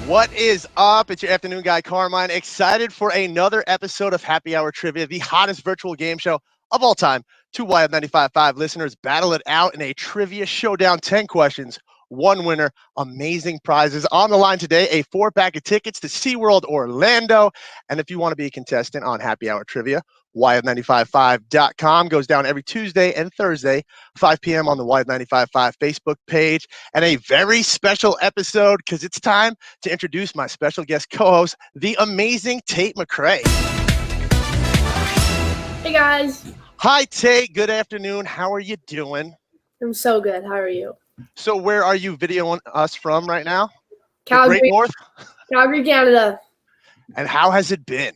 What is up? It's your afternoon guy, Carmine. Excited for another episode of Happy Hour Trivia, the hottest virtual game show of all time. Two Wild 95.5 listeners battle it out in a trivia showdown. 10 questions, one winner, amazing prizes. On the line today, a 4-pack of tickets to SeaWorld Orlando. And if you want to be a contestant on Happy Hour Trivia, Wild955.com goes down every Tuesday and Thursday, 5 p.m. on the Wild955 Facebook page. And a very special episode because it's time to introduce my special guest co-host, the amazing Tate McRae. Hey guys. Hi Tate, good afternoon. How are you doing? I'm so good. How are you? So where are you videoing us from right now? Calgary, Great North? Calgary, Canada. And how has it been?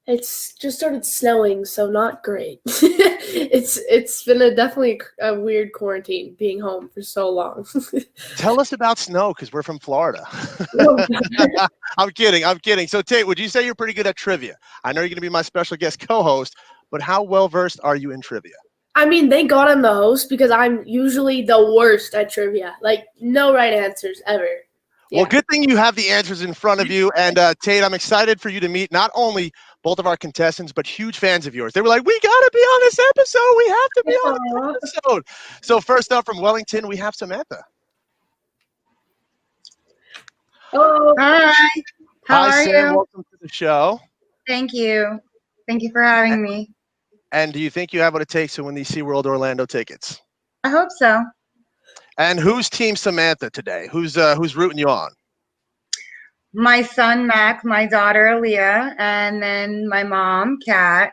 It's just started snowing, so not great. It's been definitely a weird quarantine being home for so long. Tell us about snow because we're from Florida. I'm kidding. So Tate, would you say you're pretty good at trivia? I know you're going to be my special guest co-host, but how well-versed are you in trivia? I mean, thank God I'm the host because I'm usually the worst at trivia. Like, no right answers ever. Well, good thing you have the answers in front of you. And Tate, I'm excited for you to meet not only both of our contestants, but huge fans of yours. They were like, we got to be on this episode. We have to be on this episode. So first up from Wellington, we have Samantha. Hello. Hi. How are Sam, you? welcome to the show. Thank you. Thank you for having me. And do you think you have what it takes to win these SeaWorld Orlando tickets? I hope so. And who's Team Samantha today? Who's rooting you on? My son, Mac, my daughter, Aaliyah, and then my mom, Kat,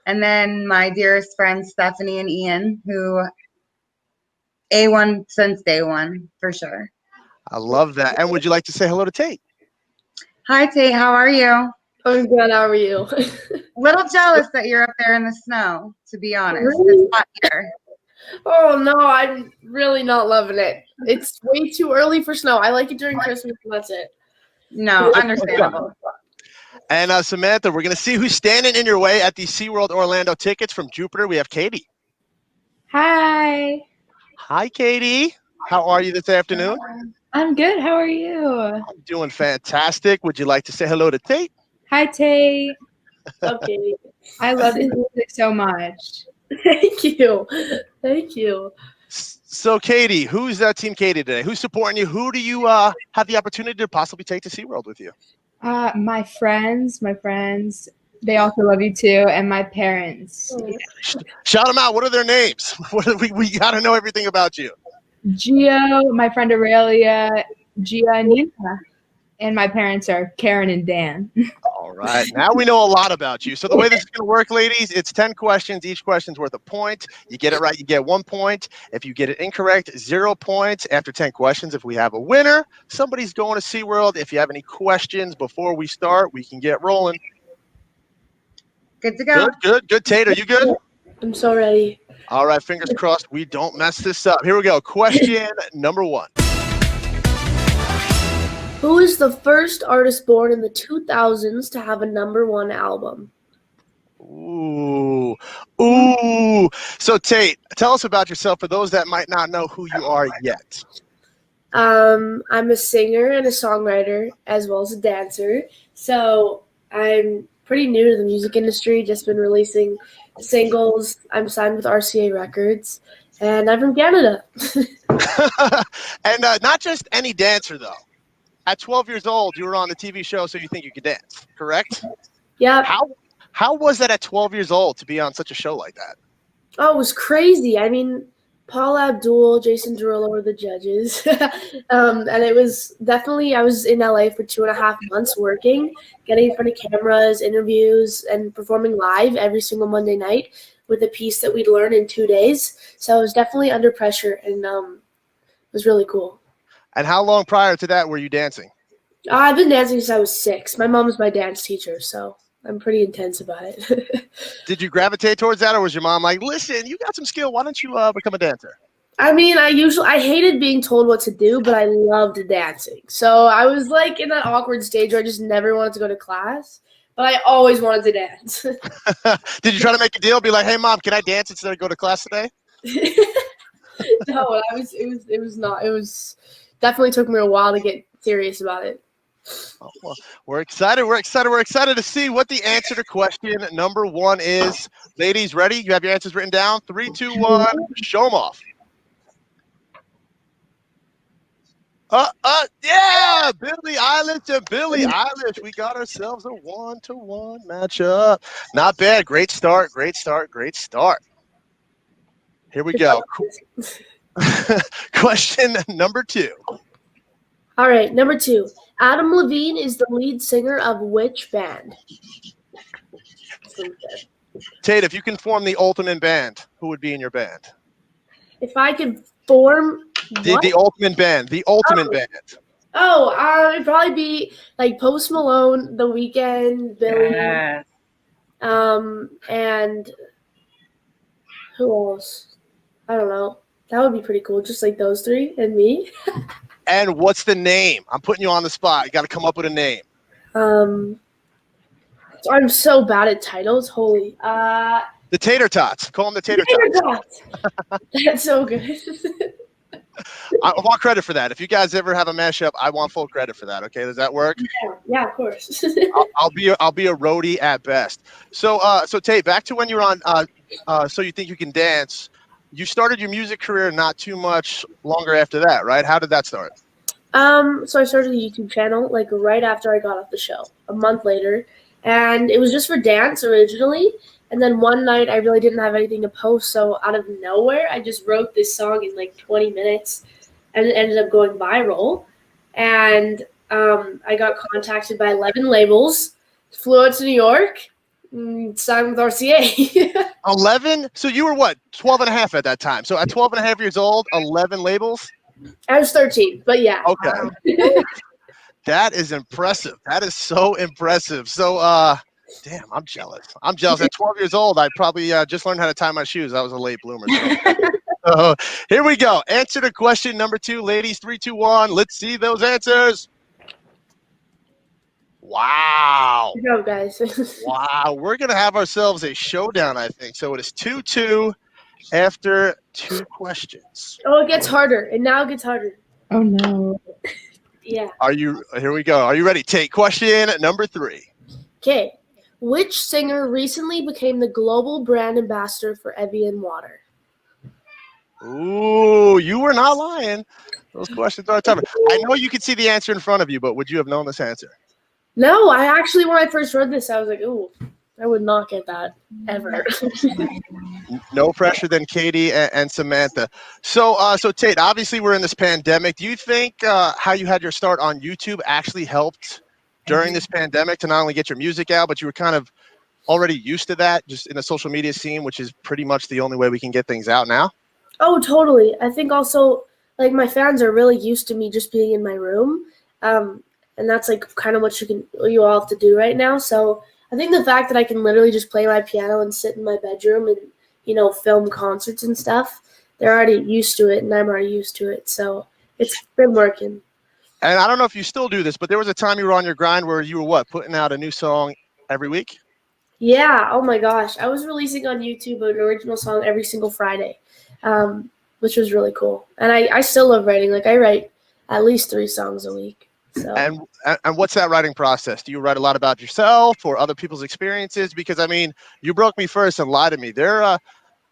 and then my dearest friends, Stephanie and Ian, who A1 since day one, for sure. I love that. And would you like to say hello to Tate? Hi, Tate. How are you? I'm good. How are you? Little jealous that you're up there in the snow, to be honest. Really? It's hot here. Oh, no, I'm really not loving it. It's way too early for snow. I like it during Christmas, and that's it. No, understandable. And Samantha, we're going to see who's standing in your way at the SeaWorld Orlando tickets from Jupiter. We have Katie. Hi. Hi, Katie. How are you this afternoon? I'm good. How are you? I'm doing fantastic. Would you like to say hello to Tate? Hi, Tate. Okay. I love your music so much. Thank you. Thank you. So, Katie, who's Team Katie today? Who's supporting you? Who do you have the opportunity to possibly take to SeaWorld with you? My friends, they also love you too, and my parents. Shout them out. What are their names? We got to know everything about you. Gio, my friend Aurelia, Gia and Nina. And my parents are Karen and Dan. All right. Now we know a lot about you. So the way this is going to work, ladies, it's 10 questions. Each question's worth a point. You get it right, you get 1 point. If you get it incorrect, 0 points. After 10 questions, if we have a winner, somebody's going to SeaWorld. If you have any questions before we start, we can get rolling. Good to go. Good. Tate, are you good? I'm so ready. All right. Fingers crossed we don't mess this up. Here we go. Question number 1. Who is the first artist born in the 2000s to have a #1 album? Ooh. So, Tate, tell us about yourself for those that might not know who you are yet. I'm a singer and a songwriter as well as a dancer. So I'm pretty new to the music industry, just been releasing singles. I'm signed with RCA Records, and I'm from Canada. And not just any dancer, though. At 12 years old, you were on the TV show So You Think You Could Dance, correct? Yeah. How was that at 12 years old to be on such a show like that? Oh, it was crazy. I mean, Paul Abdul, Jason Derulo were the judges. And it was definitely, I was in LA for 2.5 months working, getting in front of cameras, interviews, and performing live every single Monday night with a piece that we'd learn in 2 days. So I was definitely under pressure, and it was really cool. And how long prior to that were you dancing? I've been dancing since I was 6. My mom was my dance teacher, so I'm pretty intense about it. Did you gravitate towards that, or was your mom like, listen, you got some skill, why don't you become a dancer? I mean, I hated being told what to do, but I loved dancing. So I was like in that awkward stage where I just never wanted to go to class, but I always wanted to dance. Did you try to make a deal? Be like, hey, Mom, can I dance instead of go to class today? No, it was not. It was definitely took me a while to get serious about it. Oh, well, we're excited. We're excited. We're excited to see what the answer to question number 1 is. Ladies, ready? You have your answers written down? 3, 2, 1. Show them off. Yeah, Billie Eilish and Billie Eilish. We got ourselves a 1-to-1 matchup. Not bad. Great start. Great start. Great start. Here we go. Question number 2. All right, number 2. Adam Levine is the lead singer of which band? Tate, if you can form the ultimate band, who would be in your band? If I could form The ultimate band. The ultimate band. It'd probably be like Post Malone, The Weeknd, Billy, Yes. and who else? I don't know. That would be pretty cool. Just like those 3 and me. And what's the name? I'm putting you on the spot. You got to come up with a name. I'm so bad at titles. Holy. The Tater Tots. Call them the Tater Tots. That's so good. I want credit for that. If you guys ever have a mashup, I want full credit for that. Okay, does that work? Yeah, of course. I'll be a roadie at best. So Tate, back to when you were on. So You Think You Can Dance. You started your music career not too much longer after that, right? How did that start? So I started a YouTube channel like right after I got off the show, a month later, and it was just for dance originally. And then one night I really didn't have anything to post, so out of nowhere I just wrote this song in like 20 minutes, and it ended up going viral. And I got contacted by 11 labels, flew out to New York, signed with RCA. 11? So you were what, 12 and a half at that time? So at 12 and a half years old, 11 labels? I was 13, but yeah. Okay. That is impressive. That is so impressive. So, damn, I'm jealous. I'm jealous. At 12 years old, I probably just learned how to tie my shoes. I was a late bloomer. So here we go. Answer to question number 2, ladies. 3, 2, 1. Let's see those answers. Wow. Good job, guys. Wow. We're going to have ourselves a showdown, I think. So it is 2-2 after 2 questions. Oh, it gets harder. It now gets harder. Oh no. Yeah. Here we go. Are you ready? Take question number 3. Okay. Which singer recently became the global brand ambassador for Evian Water? Ooh, you were not lying. Those questions are tough. I know you could see the answer in front of you, but would you have known this answer? No, I actually, when I first read this, I was like, ooh, I would not get that ever. No pressure than Katie and Samantha. So Tate, obviously we're in this pandemic. Do you think how you had your start on YouTube actually helped during this pandemic to not only get your music out, but you were kind of already used to that just in the social media scene, which is pretty much the only way we can get things out now? Oh, totally. I think also, like, my fans are really used to me just being in my room. And that's, like, kind of what you all have to do right now. So I think the fact that I can literally just play my piano and sit in my bedroom and, film concerts and stuff, they're already used to it, and I'm already used to it. So it's been working. And I don't know if you still do this, but there was a time you were on your grind where you were putting out a new song every week? Yeah. Oh, my gosh. I was releasing on YouTube an original song every single Friday, which was really cool. And I still love writing. Like, I write at least 3 songs a week. So. And what's that writing process? Do you write a lot about yourself or other people's experiences? Because, I mean, you broke me first and lied to me.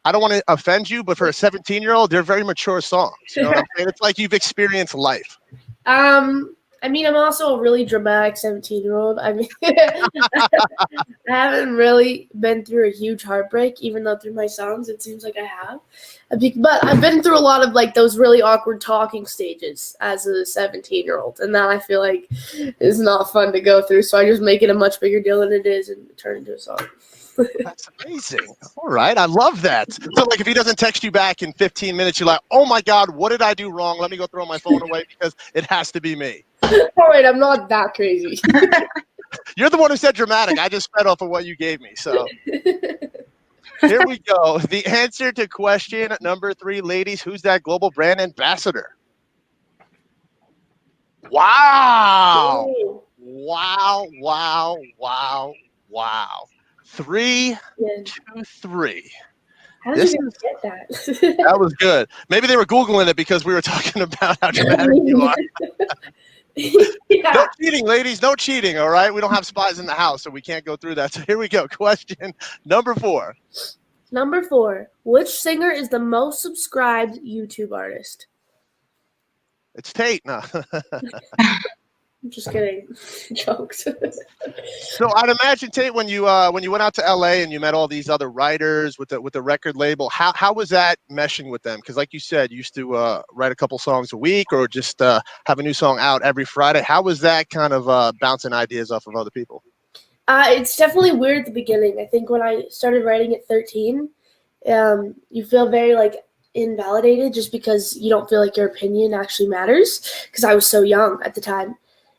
I don't want to offend you, but for a 17-year-old, they're very mature songs. You know what I'm saying? It's like you've experienced life. I mean, I'm also a really dramatic 17-year-old. I mean, I haven't really been through a huge heartbreak, even though through my songs it seems like I have. But I've been through a lot of, like, those really awkward talking stages as a 17-year-old, and that I feel like is not fun to go through, so I just make it a much bigger deal than it is and turn it into a song. That's amazing. All right. I love that. So, like, if he doesn't text you back in 15 minutes, you're like, oh, my God, what did I do wrong? Let me go throw my phone away because it has to be me. All right, I'm not that crazy. You're the one who said dramatic. I just fed off of what you gave me. So here we go. The answer to question number 3, ladies, who's that global brand ambassador? Wow. Ooh. Wow. 3, 2, 3. How did you get that? That was good. Maybe they were Googling it because we were talking about how dramatic you are. Yeah. No cheating, ladies. No cheating, all right? We don't have spies in the house, so we can't go through that. So here we go. Question number 4. Number 4. Which singer is the most subscribed YouTube artist? It's Tate. No. I'm just kidding. Jokes. So I'd imagine, Tate, when you went out to LA and you met all these other writers with the record label, how was that meshing with them? Because like you said, you used to write a couple songs a week or just have a new song out every Friday. How was that kind of bouncing ideas off of other people? It's definitely weird at the beginning. I think when I started writing at 13, you feel very like invalidated just because you don't feel like your opinion actually matters, because I was so young at the time.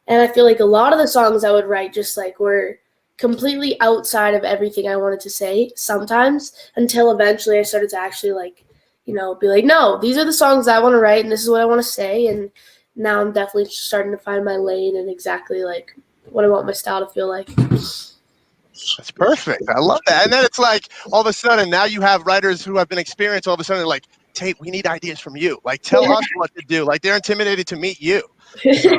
And I feel like a lot of the songs I would write just like were completely outside of everything I wanted to say sometimes, until eventually I started to actually like, be like, no, these are the songs I want to write and this is what I want to say. And now I'm definitely starting to find my lane and exactly like what I want my style to feel like. That's perfect. I love that. And then it's like all of a sudden now you have writers who have been experienced. All of a sudden they're like, Tate, we need ideas from you. Like, tell us what to do. Like, they're intimidated to meet you. So,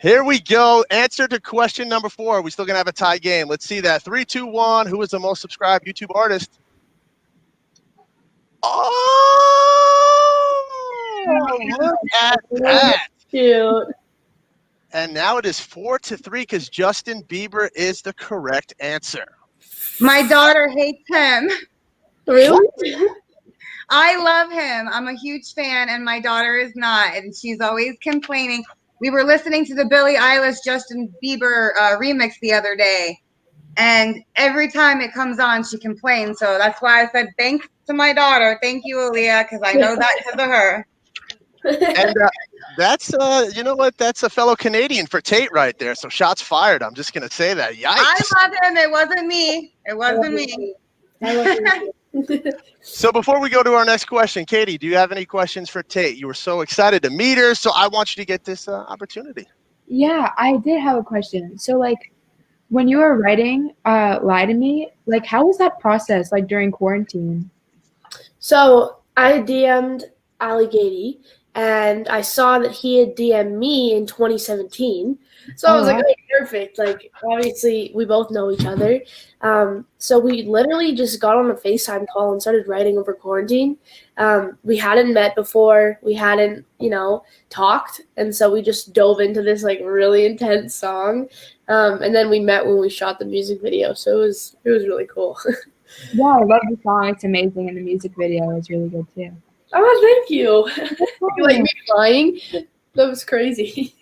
here we go. Answer to question number 4. We're still going to have a tie game. Let's see that. 3, 2, 1. Who is the most subscribed YouTube artist? Oh, look at that. Cute. And now it is 4-3 because Justin Bieber is the correct answer. My daughter hates him. Really? I love him. I'm a huge fan, and my daughter is not, and she's always complaining. We were listening to the Billie Eilish Justin Bieber remix the other day, and every time it comes on, she complains. So that's why I said thanks to my daughter. Thank you, Aaliyah, because I know that because of her. And that's, you know what? That's a fellow Canadian for Tate right there. So shots fired. I'm just going to say that. Yikes. I love him. It wasn't me. It wasn't me. I love you. So before we go to our next question, Katie, do you have any questions for Tate? You were so excited to meet her, so I want you to get this opportunity. Yeah, I did have a question. So, like, when you were writing Lie to Me, like, how was that process, like, during quarantine? So I DM'd Ali Gady, and I saw that he had DM'd me in 2017. So I was like, oh, perfect. Like, obviously, we both know each other. So we literally just got on a FaceTime call and started writing over quarantine. We hadn't met before. We hadn't, talked. And so we just dove into this, like, really intense song. And then we met when we shot the music video. So it was really cool. Yeah, I love the song. It's amazing. And the music video is really good, too. Oh, thank you. You like me flying? That was crazy.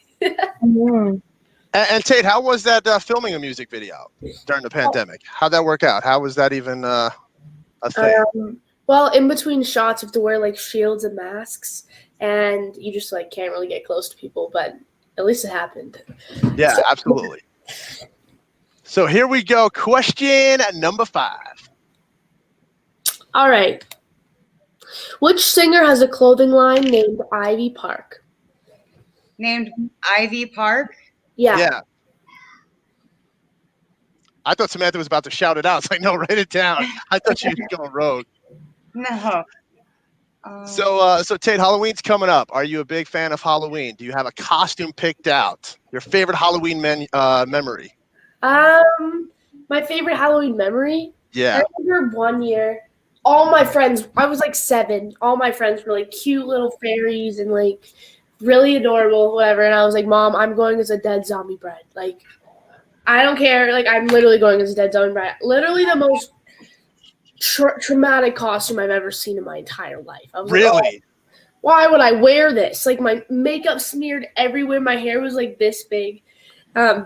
And Tate, how was that filming a music video during the pandemic? How'd that work out? How was that even a thing? Well, in between shots, you have to wear like shields and masks, and you just like can't really get close to people. But at least it happened. Yeah, absolutely. So here we go. Question number 5. All right. Which singer has a clothing line named Ivy Park? Named Ivy Park? Yeah. I thought Samantha was about to shout it out. It's like, no, write it down. I thought she was going rogue. No. So Tate, Halloween's coming up. Are you a big fan of Halloween? Do you have a costume picked out? Your favorite Halloween memory? My favorite Halloween memory? Yeah. I remember one year, all my friends, I was like 7, all my friends were like cute little fairies and like really adorable, whatever. And I was like, Mom, I'm going as a dead zombie bride. Like, I don't care. Like, I'm literally going as a dead zombie bride. Literally the most traumatic costume I've ever seen in my entire life. I was really? Like, oh, why would I wear this? Like, my makeup smeared everywhere. My hair was like this big.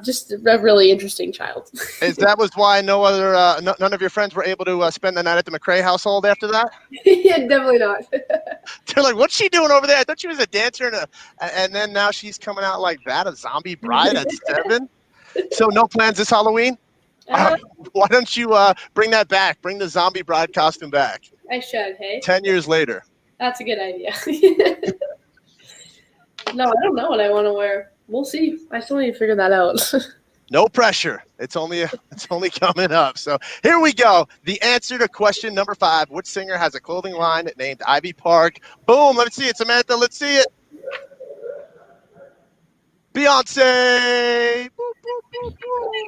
Just a really interesting child. That was why none of your friends were able to spend the night at the McRae household after that? Yeah, definitely not. They're like, what's she doing over there? I thought she was a dancer, and then now she's coming out like that, a zombie bride at 7? So no plans this Halloween? Why don't you bring that back? Bring the zombie bride costume back. I should, hey? 10 years later. That's a good idea. No, I don't know what I want to wear. We'll see. I still need to figure that out. No pressure. It's only coming up. So here we go. The answer to question number 5. Which singer has a clothing line named Ivy Park? Boom. Let's see it, Samantha. Let's see it. Beyonce. Boop, boop, boop,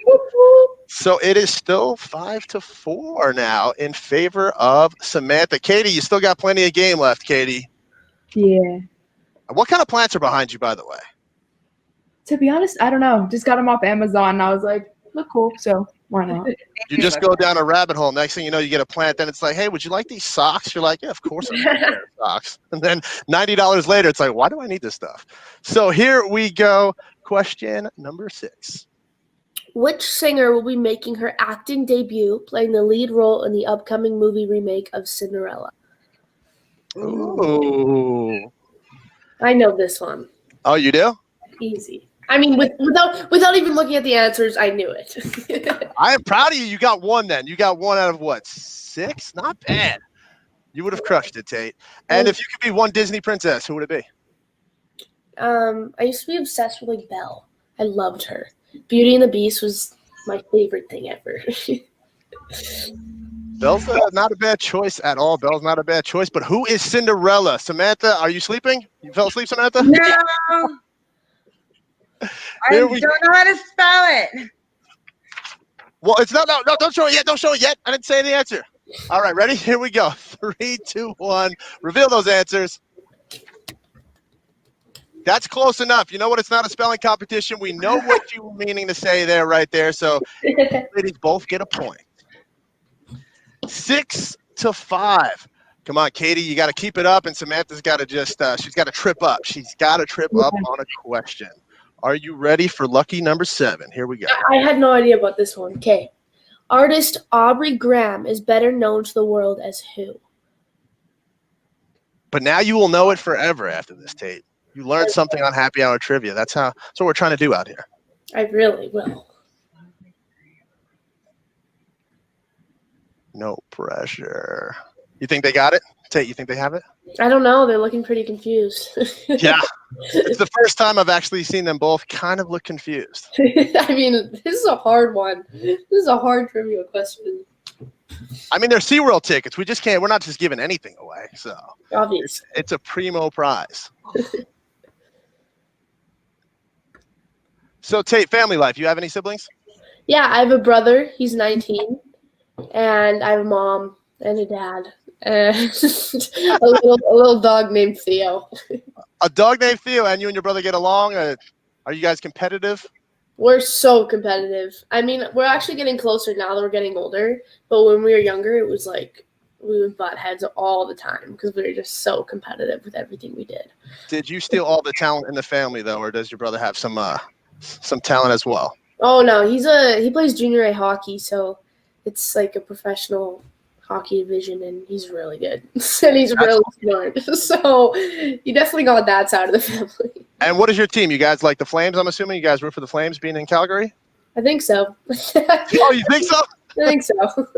boop. So it is still 5-4 now in favor of Samantha. Katie, you still got plenty of game left, Katie. Yeah. What kind of plants are behind you, by the way? To be honest, I don't know. Just got them off Amazon, and I was like, look cool, so why not? You just go down a rabbit hole. Next thing you know, you get a plant. Then it's like, hey, would you like these socks? You're like, yeah, of course I want a pair of socks. And then $90 later, it's like, why do I need this stuff? So here we go. Question number 6. Which singer will be making her acting debut, playing the lead role in the upcoming movie remake of Cinderella? Ooh. I know this one. Oh, you do? Easy. I mean, without even looking at the answers, I knew it. I am proud of you. You got one then. You got one out of what? 6? Not bad. You would have crushed it, Tate. And if you could be one Disney princess, who would it be? I used to be obsessed with like Belle. I loved her. Beauty and the Beast was my favorite thing ever. Belle's not a bad choice at all. Belle's not a bad choice. But who is Cinderella? Samantha, are you sleeping? You fell asleep, Samantha? No. I don't know how to spell it. Well, it's no, don't show it yet. Don't show it yet. I didn't say the answer. All right, ready? Here we go. 3, 2, 1. Reveal those answers. That's close enough. You know what? It's not a spelling competition. We know what you were meaning to say there, right there. So, ladies both get a point. 6-5. Come on, Katie. You got to keep it up, and Samantha's got to just she's got to trip up. She's got to trip up on a question. Are you ready for lucky number 7? Here we go. I had no idea about this one. Okay. Artist Aubrey Graham is better known to the world as who? But now you will know it forever after this, Tate. You learned something on Happy Hour Trivia. That's what we're trying to do out here. I really will. No pressure. You think they got it? Tate, you think they have it? I don't know. They're looking pretty confused. Yeah. It's the first time I've actually seen them both kind of look confused. I mean, this is a hard one. This is a hard trivia question. I mean, they're SeaWorld tickets. We just can't. We're not just giving anything away. So Obvious. it's a primo prize. So, Tate, family life. You have any siblings? Yeah, I have a brother. He's 19. And I have a mom and a dad. And a little dog named Theo. A dog named Theo, and you and your brother get along? Are you guys competitive? We're so competitive. I mean, we're actually getting closer now that we're getting older. But when we were younger, it was like we would butt heads all the time because we were just so competitive with everything we did. Did you steal all the talent in the family, though, or does your brother have some talent as well? Oh, no. He plays junior A hockey, so it's like a professional hockey division, and he's really good. And he's really smart. So you definitely got that side of the family. And what is your team? You guys like the Flames, I'm assuming? You guys root for the Flames being in Calgary? I think so. Oh, you think so? I think so.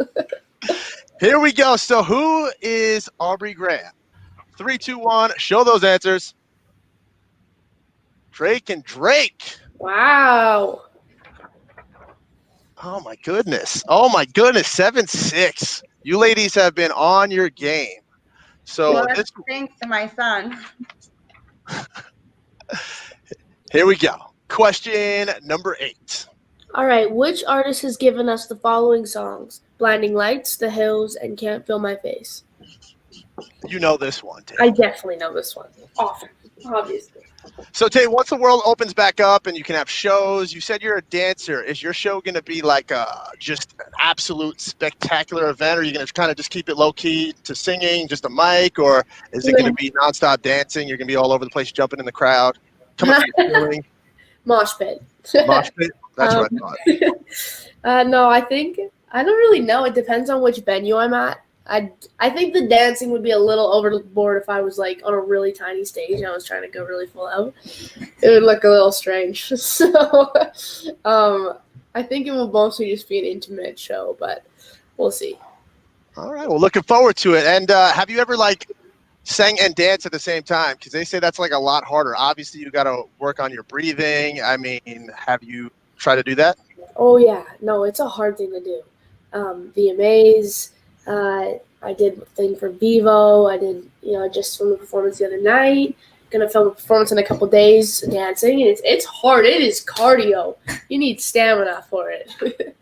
Here we go. So who is Aubrey Graham? 3, 2, 1. Show those answers. Drake and Drake. Wow. Oh, my goodness. 7-6. You ladies have been on your game. So Well, thanks to my son. Here we go. Question number 8. All right. Which artist has given us the following songs? Blinding Lights, The Hills, and Can't Feel My Face. You know this one, Tate. I definitely know this one. Obviously. So, Tate, once the world opens back up and you can have shows, you said you're a dancer. Is your show going to be like just an absolute spectacular event, or are you going to kind of just keep it low-key to singing, just a mic, or is it going to be nonstop dancing? You're going to be all over the place, jumping in the crowd, coming to your feeling? Mosh pit. Mosh pit? That's what I thought. No, I don't really know. It depends on which venue I'm at. I think the dancing would be a little overboard if I was like on a really tiny stage and I was trying to go really full out. It would look a little strange. So I think it will mostly just be an intimate show, but we'll see. All right. Well, looking forward to it. And have you ever sang and danced at the same time? Because they say that's a lot harder. Obviously, you got to work on your breathing. I mean, have you tried to do that? Oh, yeah. No, it's a hard thing to do. VMAs. I did a thing for Vivo. I did, just from the performance the other night. gonna film a performance in a couple days dancing. It's hard. It is cardio. You need stamina for it.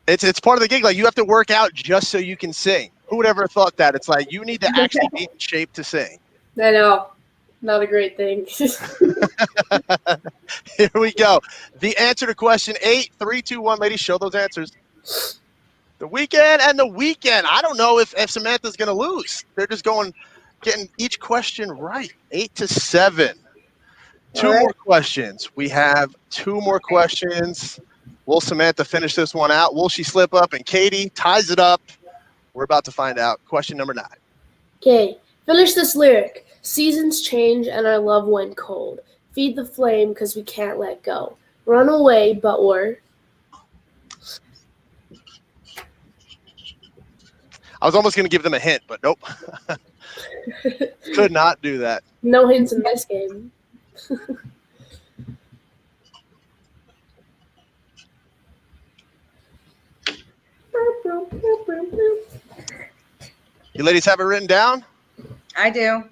It's part of the gig. Like, you have to work out just so you can sing. Who would ever have thought that? It's like you need to actually be in shape to sing. I know. Not a great thing. Here we go. The answer to question 8, 3, 2, 1. Ladies, show those answers. The Weeknd and The Weeknd. I don't know if Samantha's going to lose. They're just getting each question right. 8-7. Two more questions. We have 2 more questions. Will Samantha finish this one out? Will she slip up? And Katie ties it up. We're about to find out. Question number 9. Okay, finish this lyric. Seasons change and our love went cold. Feed the flame because we can't let go. Run away, but we're... I was almost going to give them a hint, but nope. Could not do that. No hints in this game. You ladies have it written down? I do.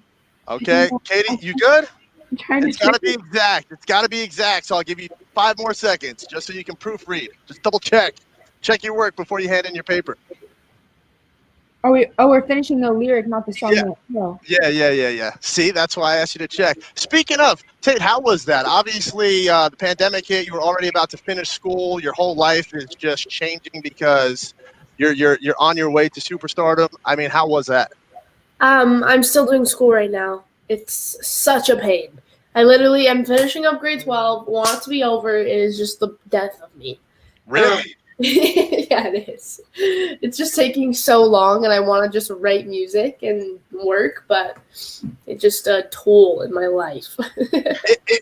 Okay. Katie, you good? I'm trying to It's got to be exact. It's got to be exact. So I'll give you 5 more seconds just so you can proofread. Just double check. Check your work before you hand in your paper. we're finishing the lyric, not the song. Yeah. No. Yeah. See, that's why I asked you to check. Speaking of, Tate, how was that? Obviously, the pandemic hit. You were already about to finish school. Your whole life is just changing because you're on your way to superstardom. I mean, how was that? I'm still doing school right now. It's such a pain. I literally am finishing up grade 12. Want it to be over. It is just the death of me. Really? Yeah, it is. It's just taking so long, and I want to just write music and work, but it's just a tool in my life.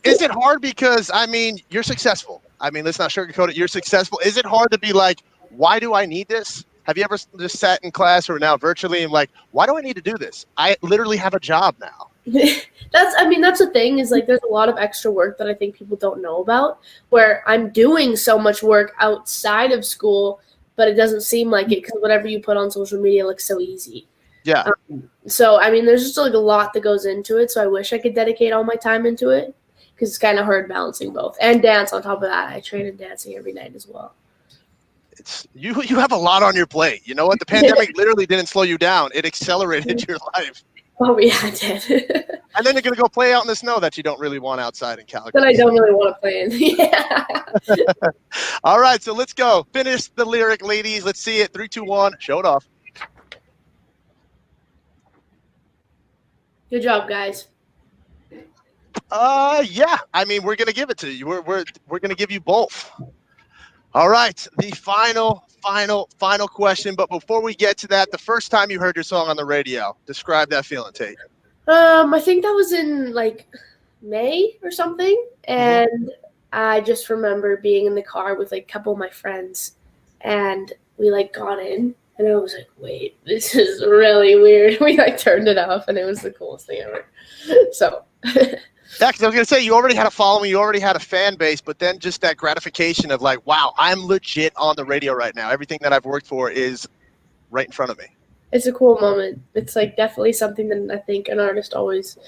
Is it hard because, I mean, you're successful. I mean, let's not sugarcoat it. You're successful. Is it hard to be like, why do I need this? Have you ever just sat in class or now virtually and like, why do I need to do this? I literally have a job now. That's the thing is like there's a lot of extra work that I think people don't know about where I'm doing so much work outside of school, but it doesn't seem like it because whatever you put on social media looks so easy. Yeah. So, I mean, there's just like a lot that goes into it. So I wish I could dedicate all my time into it because it's kind of hard balancing both. And dance on top of that. I train in dancing every night as well. It's you have a lot on your plate. You know what? The pandemic literally didn't slow you down. It accelerated your life. Oh, yeah, I did. And then you're going to go play out in the snow that you don't really want outside in Calgary. That I don't really want to play in. Yeah. All right, so let's go. Finish the lyric, ladies. Let's see it. 3, 2, 1. Show it off. Good job, guys. Yeah. I mean, we're going to give it to you. We're going to give you both. All right, the final question. But before we get to that, the first time you heard your song on the radio, describe that feeling, Tate. I think that was in like May or something, and I just remember being in the car with like a couple of my friends, and we like got in, and I was like, "Wait, this is really weird." We like turned it off, and it was the coolest thing ever. So. Yeah, because I was going to say, you already had a following, you already had a fan base, but then just that gratification of like, wow, I'm legit on the radio right now. Everything that I've worked for is right in front of me. It's a cool moment. It's like definitely something that I think an artist always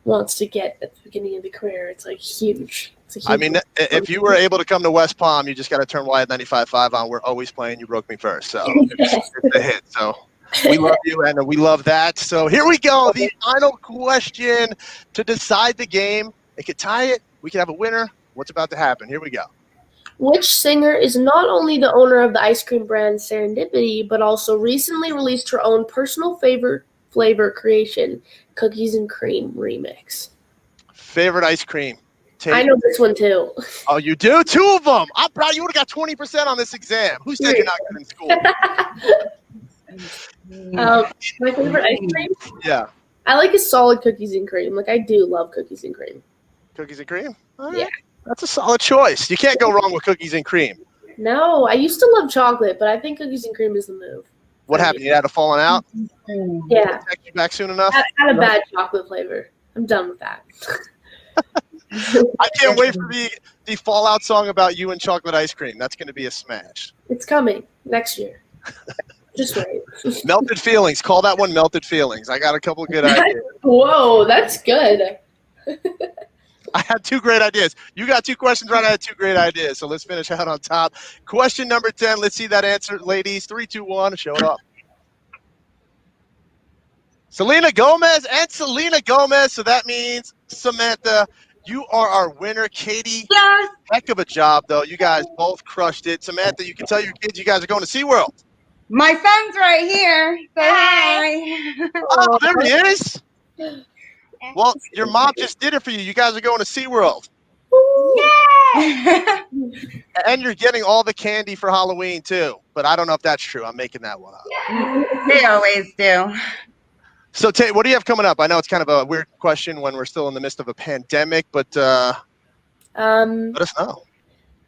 wants to get at the beginning of the career. It's like huge. It's a huge moment. If you were able to come to West Palm, you just got to turn Wyatt 95.5 on. We're always playing You Broke Me First. So it's a hit. So we love you, and we love that. So here we go. The final question to decide the game. It could tie it. We could have a winner. What's about to happen? Here we go. Which singer is not only the owner of the ice cream brand Serendipity, but also recently released her own personal favorite flavor creation, Cookies and Cream Remix? Favorite ice cream? Tate. I know this one too. Oh, you do? 2 of them. I'm proud. You would have got 20% on this exam. Who said you're not good in school? My favorite ice cream? Yeah. I like a solid cookies and cream. Like I do love cookies and cream. Cookies and cream? All right. Yeah. That's a solid choice. You can't go wrong with cookies and cream. No, I used to love chocolate, but I think cookies and cream is the move. What happened? You had a falling out? Yeah. Text you back soon enough? I had a bad chocolate flavor. I'm done with that. I can't wait for the Fallout song about you and chocolate ice cream. That's going to be a smash. It's coming next year. Just wait. Melted Feelings. Call that one Melted Feelings. I got a couple of good ideas. Whoa, that's good. I had two great ideas. You got two questions right. I had two great ideas. So let's finish out on top. Question number 10. Let's see that answer, ladies. 3, 2, 1. Show it up. Selena Gomez and Selena Gomez. So that means, Samantha, you are our winner. Katie, Yes. heck of a job, though. You guys both crushed it. Samantha, you can tell your kids you guys are going to SeaWorld. My son's right here. Say hi. Oh, there he is. Well, your mom just did it for you. You guys are going to SeaWorld. Yeah. And you're getting all the candy for Halloween, too. But I don't know if that's true. I'm making that one up. They always do. So, Tate, what do you have coming up? I know it's kind of a weird question when we're still in the midst of a pandemic, but let us know.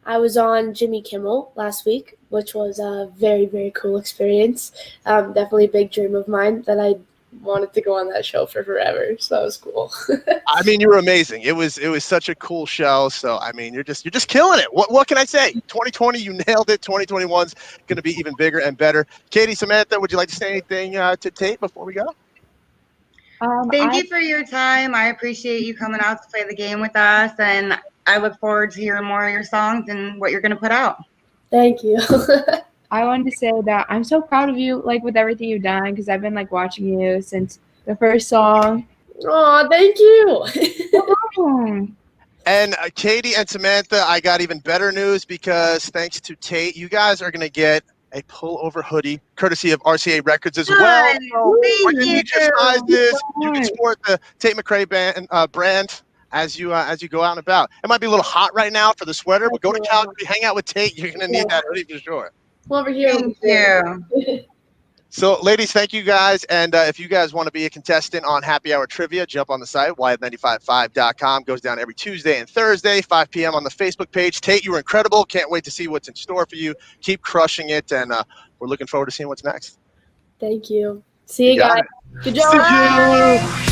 I was on Jimmy Kimmel last week, which was a very, very cool experience. Definitely a big dream of mine that I wanted to go on that show for forever. So that was cool. I mean, you were amazing. It was such a cool show. So, I mean, you're just killing it. What can I say? 2020, you nailed it. 2021's going to be even bigger and better. Katie, Samantha, would you like to say anything to Tate before we go? Thank you for your time. I appreciate you coming out to play the game with us, and I look forward to hearing more of your songs and what you're going to put out. Thank you. I wanted to say that I'm so proud of you, like with everything you've done, because I've been like watching you since the first song. Oh, thank you. And Katie and Samantha, I got even better news because thanks to Tate, you guys are going to get a pullover hoodie courtesy of RCA Records as well. So when you need your sizes, you can support the Tate McRae brand as you go out and about. It might be a little hot right now for the sweater, but go to Calgary, hang out with Tate. You're going to need that hoodie for sure. Come over here. Thank you. So, ladies, thank you guys. And if you guys want to be a contestant on Happy Hour Trivia, jump on the site, wyatt955.com. Goes down every Tuesday and Thursday, 5 p.m. on the Facebook page. Tate, you were incredible. Can't wait to see what's in store for you. Keep crushing it, and we're looking forward to seeing what's next. Thank you. See you guys. Good job. See you.